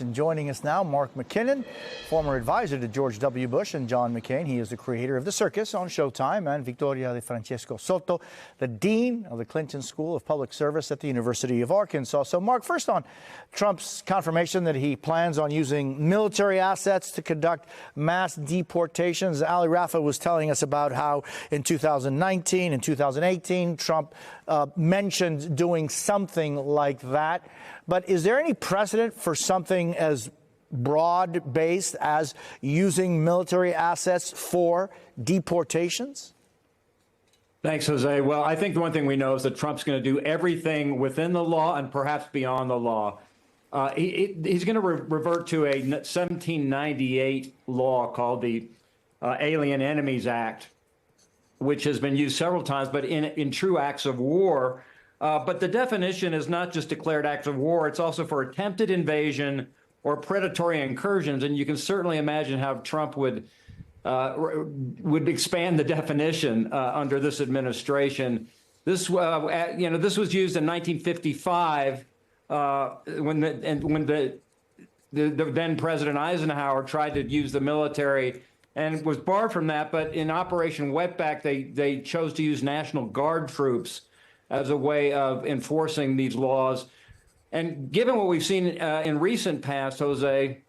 And joining us now, Mark McKinnon, former advisor to George W. Bush and John McCain. He is the creator of The Circus on Showtime, and Victoria de Francesco Soto, the dean of the Clinton School of Public Service at the University of Arkansas. So, Mark, first on Trump's confirmation that he plans on using military assets to conduct mass deportations. Ali Rafa was telling us about how in 2019 and 2018, Trump mentioned doing something like that. But is there any precedent for something as broad-based as using military assets for deportations? Thanks, Jose. Well, I think the one thing we know is that Trump's going to do everything within the law and perhaps beyond the law. He's going to revert to a 1798 law called the Alien Enemies Act, which has been used several times, but in true acts of war. But the definition is not just declared acts of war. It's also for attempted invasion or predatory incursions. And you can certainly imagine how Trump would expand the definition under this administration. This was used in 1955 when the then President Eisenhower tried to use the military and was barred from that. But in Operation Wetback, they chose to use National Guard troops as a way of enforcing these laws. And given what we've seen in recent past, Jose,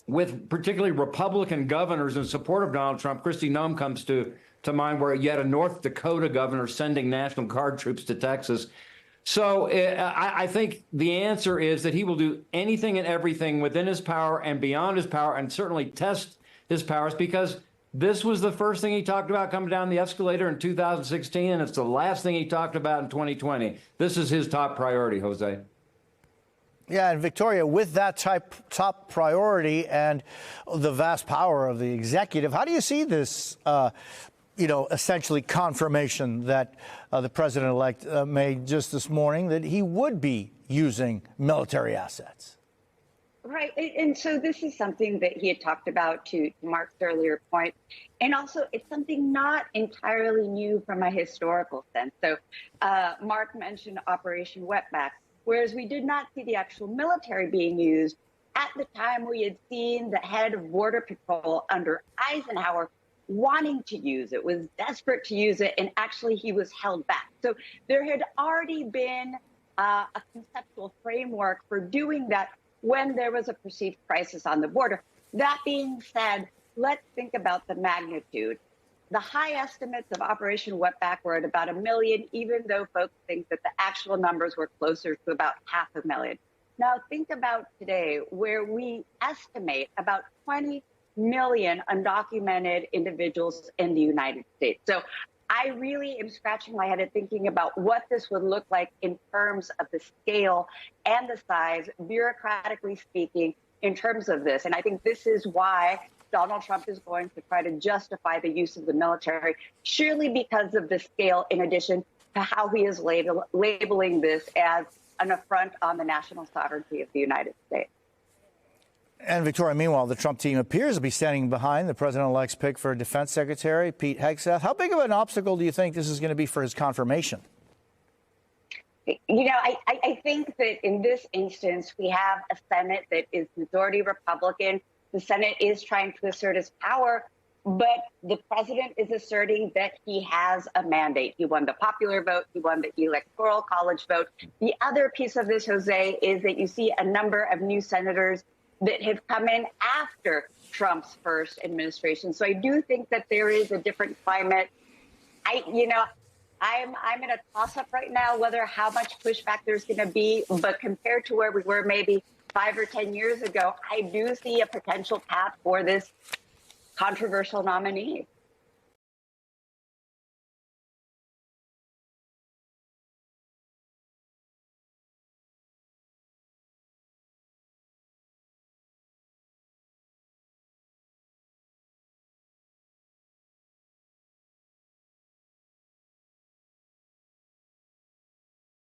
with particularly Republican governors in support of Donald Trump, Kristi Noem comes to mind, where you had a North Dakota governor sending National Guard troops to Texas. So I think the answer is that he will do anything and everything within his power and beyond his power, and certainly test his powers, because this was the first thing he talked about coming down the escalator in 2016, and it's the last thing he talked about in 2020. This is his top priority, Jose. Yeah, and Victoria, with that top priority and the vast power of the executive, how do you see this, essentially confirmation that the president-elect made just this morning that he would be using military assets? Right. And so this is something that he had talked about, to Mark's earlier point. And also, it's something not entirely new from a historical sense. So Mark mentioned Operation Wetback, whereas we did not see the actual military being used. At the time, we had seen the head of Border Patrol under Eisenhower wanting to use it, was desperate to use it, and actually he was held back. So there had already been a conceptual framework for doing that when there was a perceived crisis on the border. That being said, let's think about the magnitude. The high estimates of Operation Wetback were at about 1 million, even though folks think that the actual numbers were closer to about 500,000. Now think about today, where we estimate about 20 million undocumented individuals in the United States. So I really am scratching my head and thinking about what this would look like in terms of the scale and the size, bureaucratically speaking, in terms of this. And I think this is why Donald Trump is going to try to justify the use of the military, surely because of the scale, in addition to how he is labeling this as an affront on the national sovereignty of the United States. And Victoria, meanwhile, the Trump team appears to be standing behind the president-elect's pick for Defense Secretary, Pete Hegseth. How big of an obstacle do you think this is going to be for his confirmation? I think that in this instance, we have a Senate that is majority Republican. The Senate is trying to assert his power, but the president is asserting that he has a mandate. He won the popular vote. He won the electoral college vote. The other piece of this, Jose, is that you see a number of new senators that have come in after Trump's first administration. So I do think that there is a different climate. I'm in a toss-up right now whether how much pushback there's going to be, but compared to where we were maybe 5 or 10 years ago, I do see a potential path for this controversial nominee.